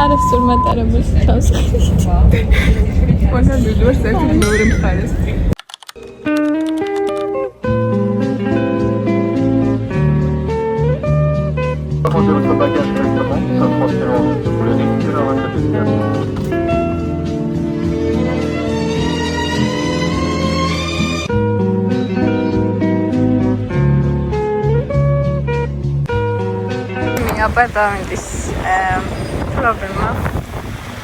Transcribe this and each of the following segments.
არასწორ მატარებელს ჩავს ხედით. Ყველა ვიდეოს ერთი მეორე მხარეს. აპარტამენტის პრობლემა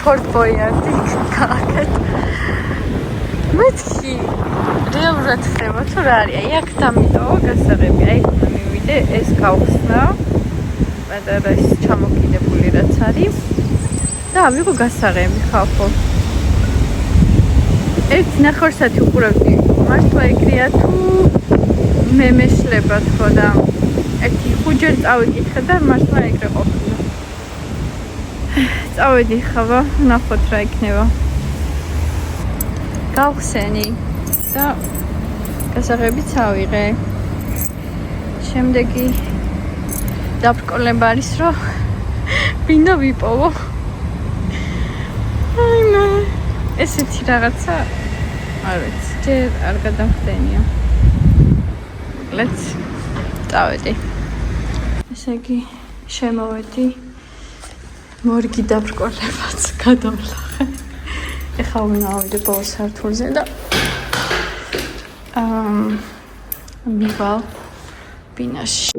ფორტ ბოიარდი გააკეთ. მეთქი რეალურად ხდება თუ რა არის? აი აქ დამიტოვა გასაღები. აი უნდა მივიდე ეს გავხსნა. პატარა ის ჩამოკიდებული რაც არის. და ავიღო გასაღები ხალხო. 1.5 საათი უყურავდი. მართლა ეგრეა თუ მე მეშლება თქო და ერთი ხუჯერ წავიკითხე და მართლა ეგრე ყოფილა. წავედი ხავა, ნახოთ რა იქნება. გავხსენი და გასაღებიც ავიღე. შემდეგი დაბრკოლება არის რომ ვინო ვიპოვო. აი მე ესეთი რაღაცა არ ვიცი, ჯერ არ გადამხდენია. let's წავედი. ესე იგი შემოვედი მორგი დაბრკოლებაც გადავლახე. ეხლა უნდა ავიდე ბოლო სართულზე და მივალ ბინაში.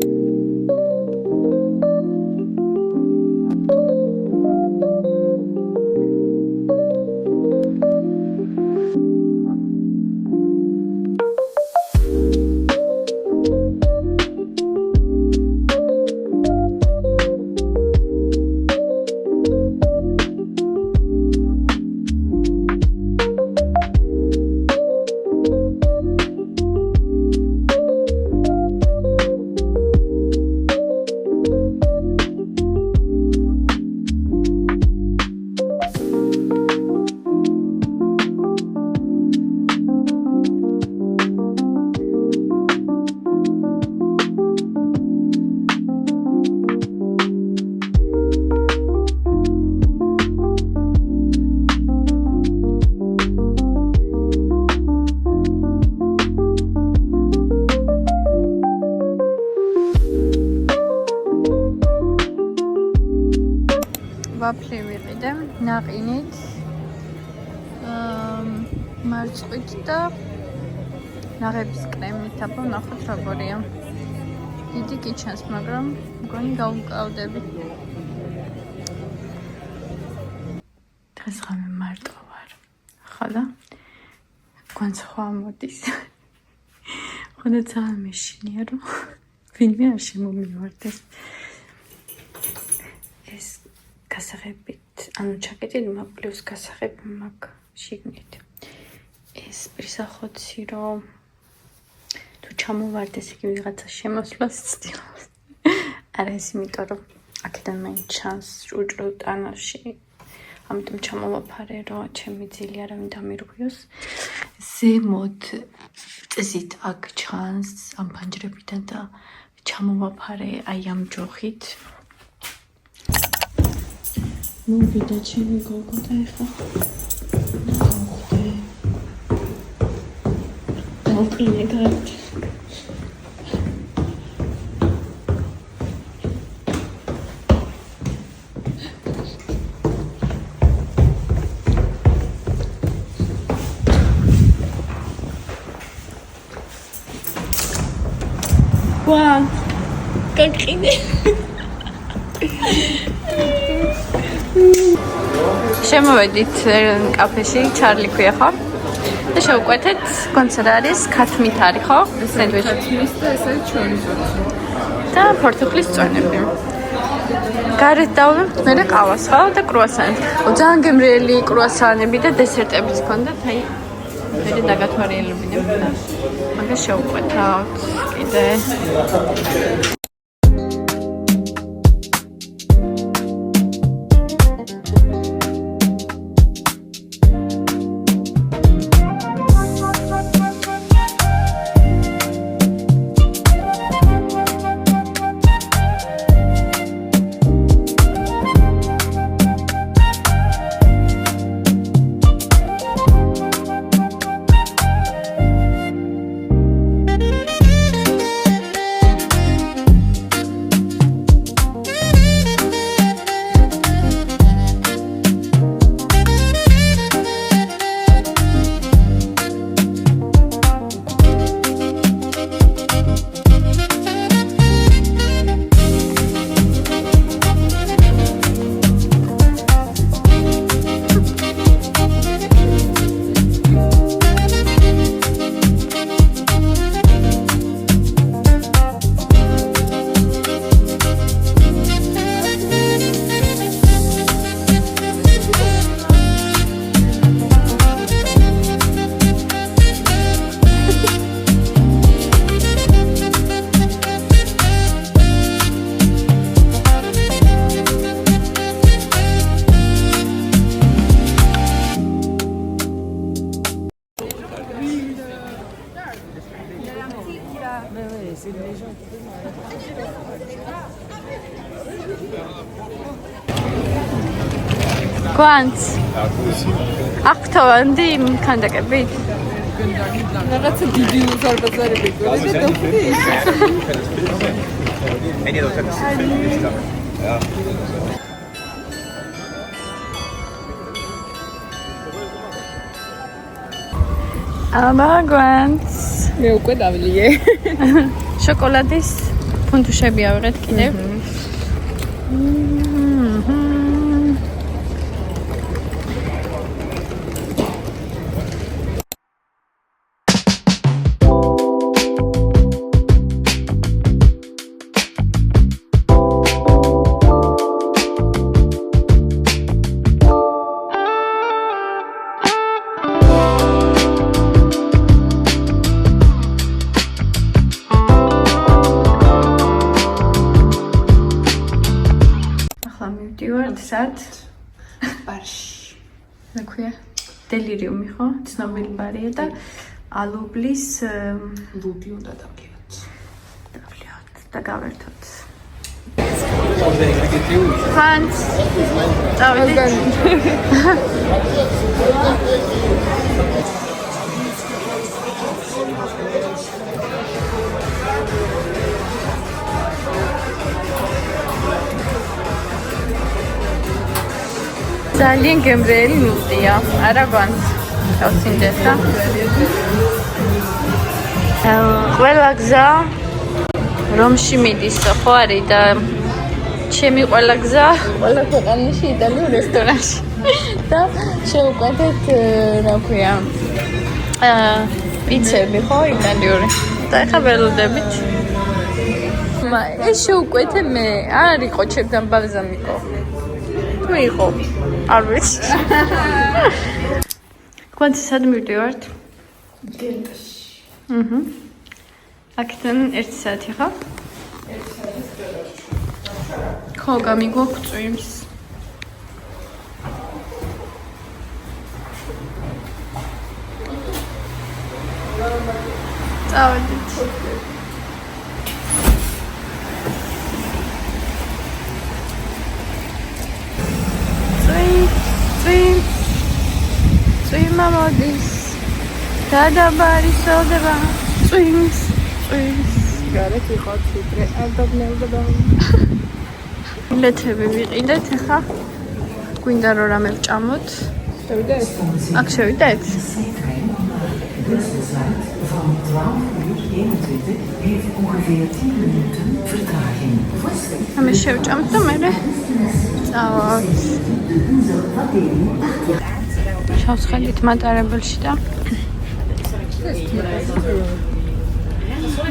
ვაფლი ვიყიდე ნაყინით, მარწყვით და ნაღების კრემით. აბა ნახოთ როგორია. დიდი კი ჩანს, მაგრამ მგონი გავუკავდები. დღეს ღამე მარტო ვარ. ხოდა განსხვავ მოდის. ხოდა ძალიან მეშინია რომ ვინმე არ შემომივარდეს. ეს გასაღებით, ანუ ჩაკეტილი მაქვს პლუს გასაღები მაქვს შიგნით. ეს პრისახოცი რომ თუ ჩამოვარდეს იგი ვიღაცა შემოსვლას ცდილობს. არა ეს იმიტომ რომ აქედან მაინც ჩანს ჭუჭრო ტანაში. ამიტომ ჩამოვაფარე რომ ჩემი ძილი არავინ დამირღვიოს. ზემოთ წესით აქ ჩანს ამ ფანჯრებიდან და ჩამოვაფარე აი ამ ჯოხით. მოვიდა ჩემი გოგო და ეხლა ნახავდე. დავყინე გარეთ. ვა, გაკინე. შემოვედით კაფეში, ჩარლი ქვია ხო? და შევკვეთეთ, კონცერტ არის, ქათმით არის ხო? სენდვიჩი. ქათმის და ეს არის ჩორიზოც. და ფორთუხლის წონები. გარეთ დავლებთ მერე ყავას ხო და კრუასანი. ძალიან გემრიელი კრუასანები და დესერტებიც ჰქონდათ, აი მერე დაგათვალიერებინებ და მაგას შევკვეთავთ კიდე. გვანც აღფრთოვანდი ქანდაკებით? რაღაცა დიდი უზარმაზარები გვერდი და დავხვდი ის. აბა გვანც მე უკვე დავლიე. შოკოლადის ფუნთუშები ავიღეთ კიდევ. სად? ბარში. რა ქვია? დელირიუმი ხო? ცნობილი ბარია და ალუბლის ლუდი უნდა დავლიოთ. და გავერთოთ. ფანც. წავედით. ძალიან გემრიელი ლუდია. არა გვანც. დავცინდეთ და ყველა გზა რომში მიდის ხო არის და ჩემი ყველა გზა ყველა ქვეყანაში იტალიურ რესტორანში და შევუკვეთეთ რა ქვია პიცები ხო იტალიური და ეხლა ველოდებით ეს შევუკვეთე მე არ იყო ჩემთან ბალზამიკო თუ იყო არ ვიცი კვანტ სად მივდივართ გენტაში აქედან 1 საათი ხო? 1 საათის გარეშე. ხო, გამიგვაქვს წვიმს. წავედით. წვიმა მოდის. დადაბარი სოლდება. წვიმს. გარეთ იყო ციფრე, არ დაბნელდება. ბილეთები ვიყიდეთ ახლა. გვინდა რომ რამე ვჭამოთ. შევიდეთ? აქ შევიდეთ? ამე შევჭამთ და მერე წავალთ. შავსხელით მატარებელში და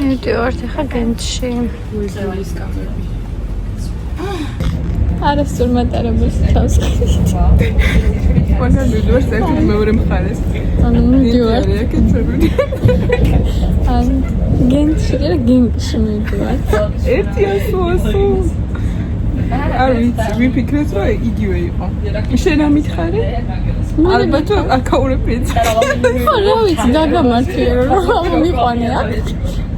მივდივართ ახლა გენტში. არასწორ მატარებელში შავსხელით. მანქანა მივდივართ საერთოდ მეორე მხარეს. ანუ მივდივართ. ან გენტში და გენტში მივდივართ. 100. არ ვიცი, ვიფიქრეთ რომ იგივე იყო. შენ ამითხარი? ალბათ აკაურებიც. ხო, რა ვიცი, გაგამართლე რომ მიყვანე აქ.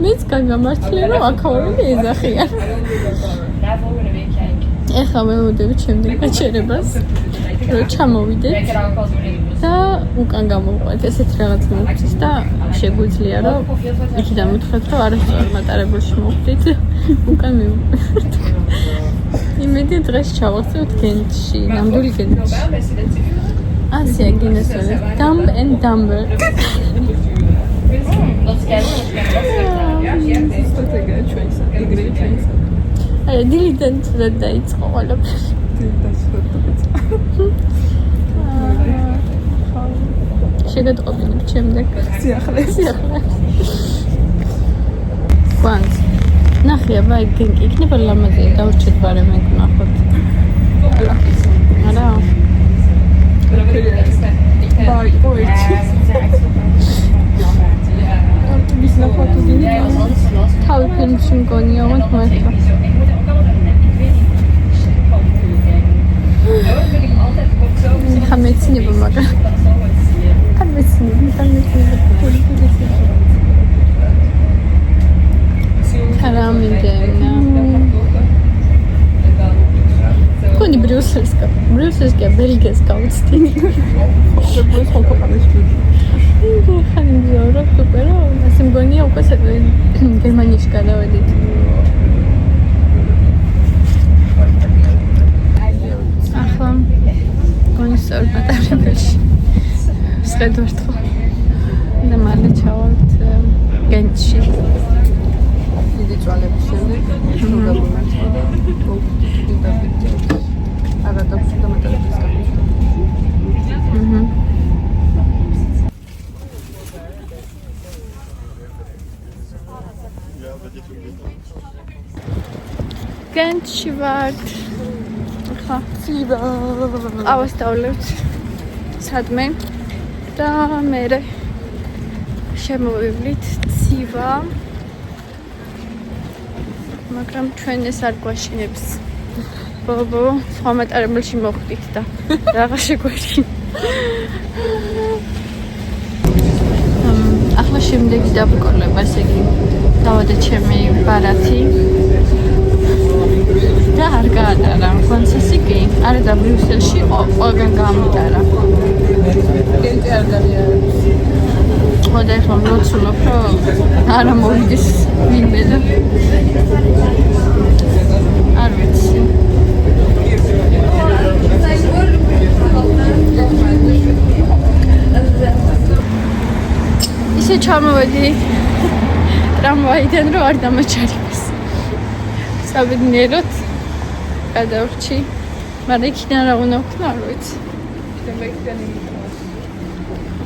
მეც გაგამართლე რომ აკაურები ეძახიან. ეხლა ველოდებით შემდეგ გაჩერებას, რომ ჩამოვიდეთ და უკან გამოვყვეთ. ესეთ რაღაც მოვხდით და შეგვიძლია რომ იქიდან მითხრათ რომ არასწორ მატარებელში მოვხდით. უკან მივყვეთ. იმედი დღეს ჩავახცევთ გენტში, ნამდვილი გენტში. ასია გინესველი, Dumb and Dumber. აი, დილიდან წვეთ დაიწყო ყველაფერი. შეგატყობინებ შემდეგ. სიახლეს. კვანს. ნახე, აბა, იქნება ლამაზია, დავრჩეთ ბარემ ეგ ნახოთ. არა. ბაი, ოიჩი. ის ნახოთ დინი. თავი ფილმში მგონია, მოთმოეთქვა. ხა მეცინება, მაგრამ ხა მეცინება. Karamidena. Koni Brüsselska. ბრიუსელს კი ბელგიას გავუცდი. ხოხებს ხოხაპანის ჯუჯი. ხანი მზაურობ სუპერო. ასე მგონია უკვე გერმანიაში გადავედით. ახლა გონისწორ პატარებელში. ვსხედავთ ხო. და მალე ჩავალთ გენჩში. დიდი წვალების შემდეგ შეგამომარცხა და დიდი დაბეჭდით. არა დაგვჭირდა მეტალების გამიშვა. გენჩში ვართ. ახლა ავასწავლებთ სადმე და მერე შემოვივლით ცივა. მაგრამ ჩვენ ეს არ გვაშინებს. ბობო, სხვა მატარებელში მოხვდით და რაღა შეგვეშინა. ახლა შემდეგი დაბრკოლება, ესე იგი დავადე ჩემი ბარათი და არ გაატარა. კონცესი კი არა და ბრიუსელში ყველგან გამიტარა. გენჩი არ დავიარებს. ხოდა ახლა მოცულობ, რომ არა მოვიდეს ვინმე და არ ვიცი. ისე ჩამოვედი ტრამვაიდან, რომ არ დამაჩარებს. საბედნიეროდ გადავრჩი, მაგრამ იქიდან რა უნდა ვქნა, არ ვიცი.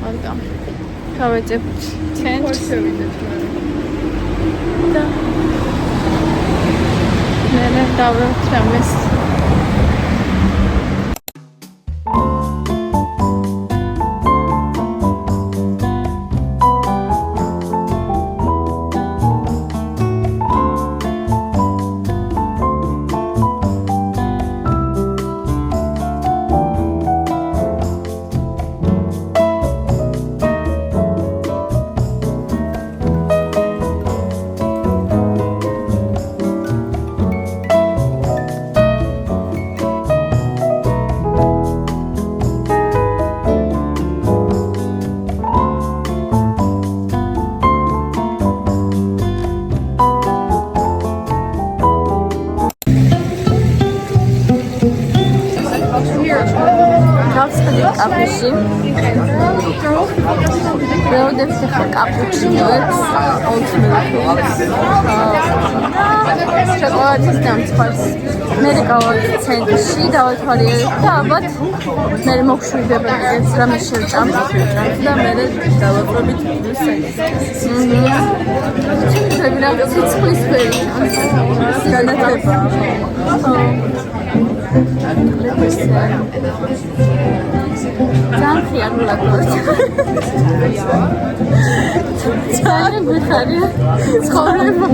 მაგრამ გავეძებთ ცენტრს და მე დავრავთ რამეს. კაფეში ვეოდებს ახლა კაპუჩინოებს 20 მილიქს შოკოლადის დამწვარს მე გავადი ცენტრში დავათვალიერებ და ალბათ მე მოგშვიდება ეს რამე შევჭამ და მე დავაკვირდით ბრიუსელს შეგრამ ციცხვლის ფერი განათლება ძალიან ხიარულად ძალიან მიხარია ცხოვრება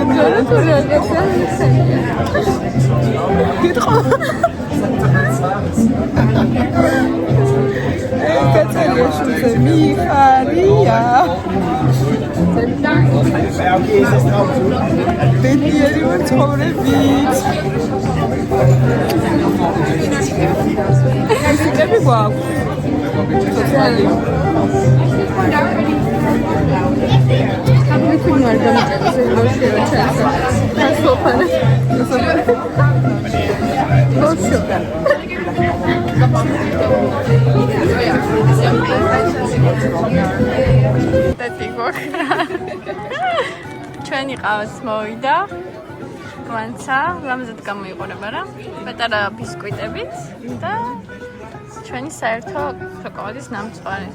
ძალიან ჩვენი ყავაც მოვიდა გვანცა, რამზად გამოიყურება რა, პატარა ბისკვიტებით და ჩვენი საერთო შოკოლადის ნამწვარი.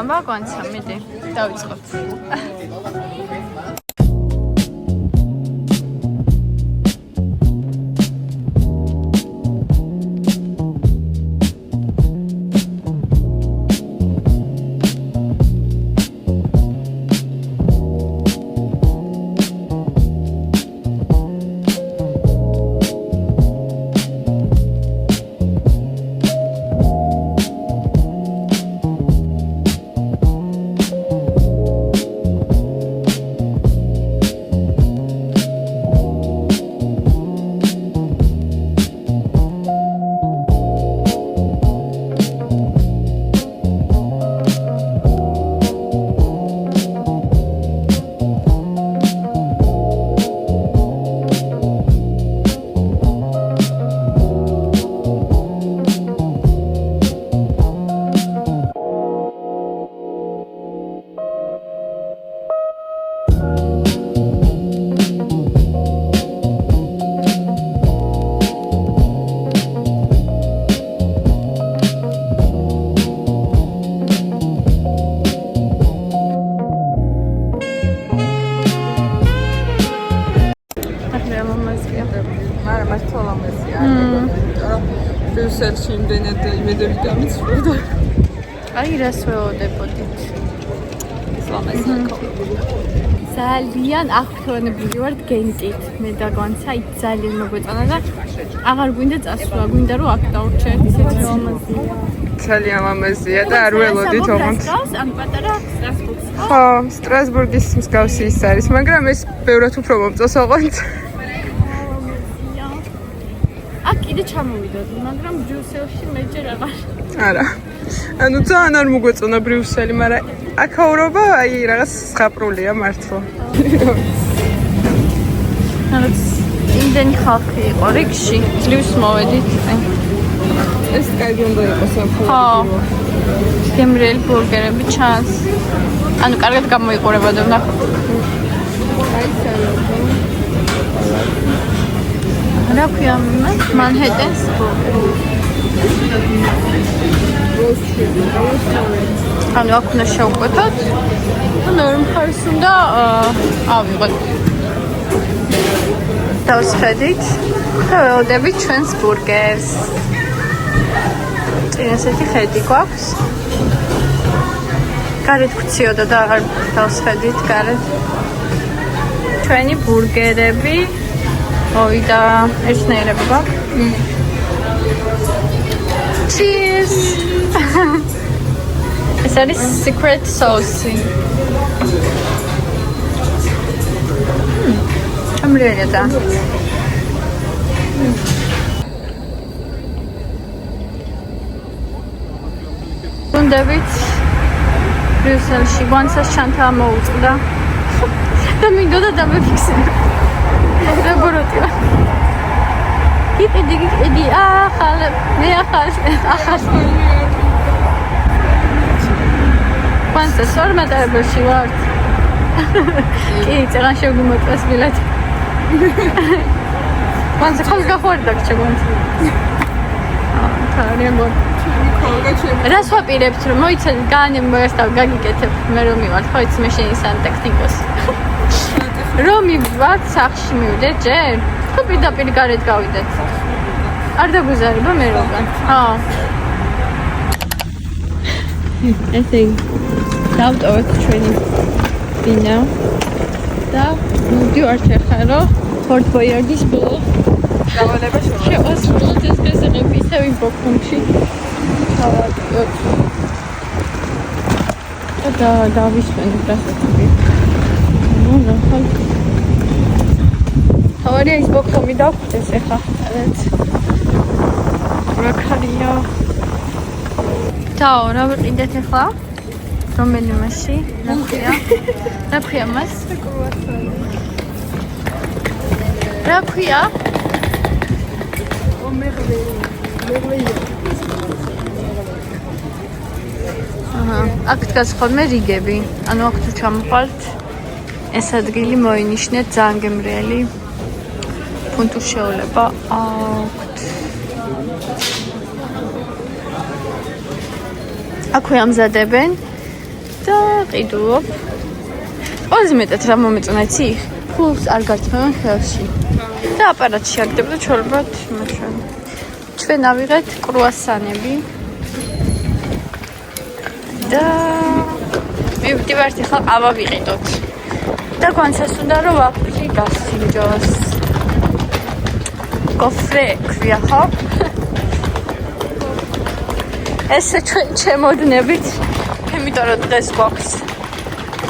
აბა გვანცა, მიდი, დავიწყოთ. ბრიუსელში იმდენად იმედები დამიცვლა. აი რას ვეოდებოდით. ძალიან აღფრთოვანებული ვართ გენტით. მე და განცა იქ ძალიან მოგვეწონა და აღარ გვინდა წასვლა, გვინდა რომ აქ დავრჩეთ ისეთი ლამაზია. ძალიან ლამაზია და არ ველოდით ოღონდ. ან პატარა სტრასბურგს. ხო, სტრასბურგის მსგავსი ის არის, მაგრამ ეს ბევრად უფრო მომწონს ოღონდ. აქ კიდე ჩამოვიდოდი, მაგრამ ბრიუსელში მე ჯერ აღარ. არა. ანუ ძალიან არ მოგვეწონა ბრიუსელი, მაგრამ აქაურობა აი რაღაც ზღაპრულია მართლა. რაღაც იმდენი ხალხი იყო რიგში, ძლივს მოვედით. ეს კაი უნდა იყოს საფუძველი. ხო. გემრიელი ბურგერები ჩანს. ანუ კარგად გამოიყურებოდა და აი სალოდო. რა ქვია მას? მანჰეტენს ბურგერი. ანუ აქ უნდა შევკვეთოთ. მეორე მხარეს უნდა ავიღოთ. დავსხედით და ველოდებით ჩვენს ბურგერს. ესეთი ხედი გვაქვს. გარეთ გვციოდა და აღარ დავსხედით გარეთ. ჩვენი ბურგერები. ой, да, ერთნაირები გვაქვს. Cheers! ეს არის secret sauce. ამრია და. გუნდებით ბრიუსელში განცას ჩანთა მოუწყდა. და მინდოდა დამიფიქსირა. რა ბოროტია. გიყიდი, ახალ, მე ახალ. განცას ვარ მატარებელში ვარ. კი, წეგან შეგვიმოწეს ბილეთი. განცა ხალ გახვარდა ჩეგონცი. თარემო. რას ვაპირებთ რომ მოიცადე განემოესტავ გაგიკეთებ მე რომ მივარ ხო იცი მე შენი სანტექნიკოს რომ მივდივართ სახში მივიდეთ ჯერ თუ პირდაპირ გარეთ გავიდეთ არ დაგუზარება მე როგორ ხო ესე დავტოვეთ ჩვენი ბინა და მივდივართ ახლა რომ ფორტ ბოიარდის ბოლო გავალება შევასრულოთ ეს გასაღები ისევ ბოქუმში და დავისვენებ დასწრები. ნუ ნახალ. თავარია ის ბოქომი დავხდეს ახლა. რა ქარია. თაო, რა ვიყიდეთ ახლა? რომელიმაში? რა ქვია მას? რა ქვია? აქ დგას ხოლმე რიგები. ანუ აქ თუ ჩამოყალთ, ეს ადგილი მოინიშნეთ ძალიან გემრიელი ფუნტის შეოლება აქვთ. აქვე ამზადებენ და ყიდულობ. ყველაზე მეტად რა მომეწონა იცი? ფულს არ გართმევენ ხელში. და აპარატში აგდებ და ჩორბად მაშინ. ჩვენ ავიღეთ კრუასანები. და მივდივართ ახლა ყავა ვიყიდოთ. და განცას უნდა რომ ვაფლი გასინჯოს. გოფრე ქვია ხო? ესე ჩვენ ჩემოდნებით. იმიტომ რომ დღეს გვაქვს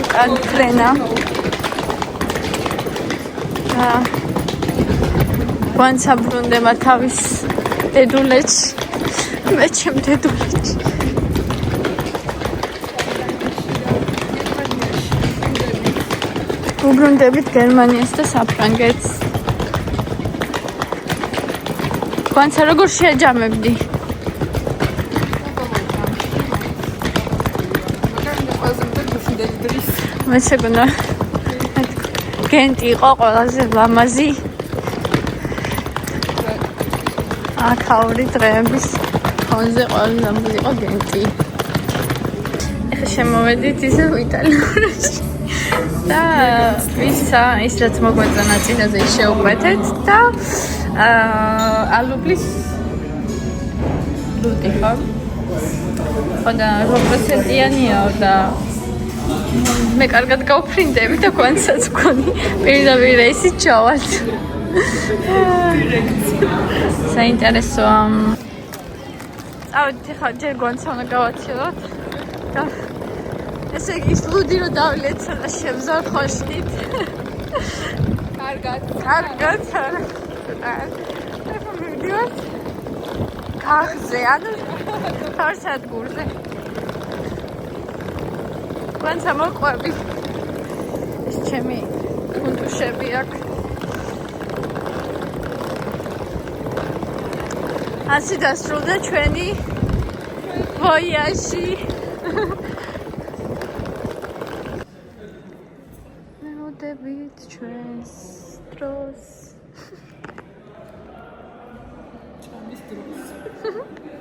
უკან ფრენა. განცა ბრუნდება თავის დედულეთში. მე ჩემ დედულეთში. უბრუნდებით გერმანიას და საფრანგეთს. განცა როგორ შეჯამებდი? მე შეგონა გენტი იყო ყველაზე ლამაზი აქაური დღეების ფონზე ყველაზე ლამაზი იყო გენტი. ეხლა შემოვედით ისევ იტალიაში. და ის რაც მოგვეწონა წინაზე შევკვეთეთ და ალუბლის ლუტი ხო? ხოდა 8%-იანია და მე კარგად გავფრინდები და კონცაც ვქონი პირდაპირ რეისით ჩავალთ. საინტერესოა. წავედით ხა ჯერ გონცა უნდა გავაცილოთ. ესე იგი ლუდი რო დავლიეთ ცოტა შევზარ ხოშნით. კარგად. ეხლა მივდივართ ქაღზე, ანუ თავსადგურზე. გონცა მოყვები. ეს ჩემი კუნტუშები აქ. ასე დასრულდა ჩვენი ვოიაჟი. მივდებით ჩვენს დროს. ჩამის დროს.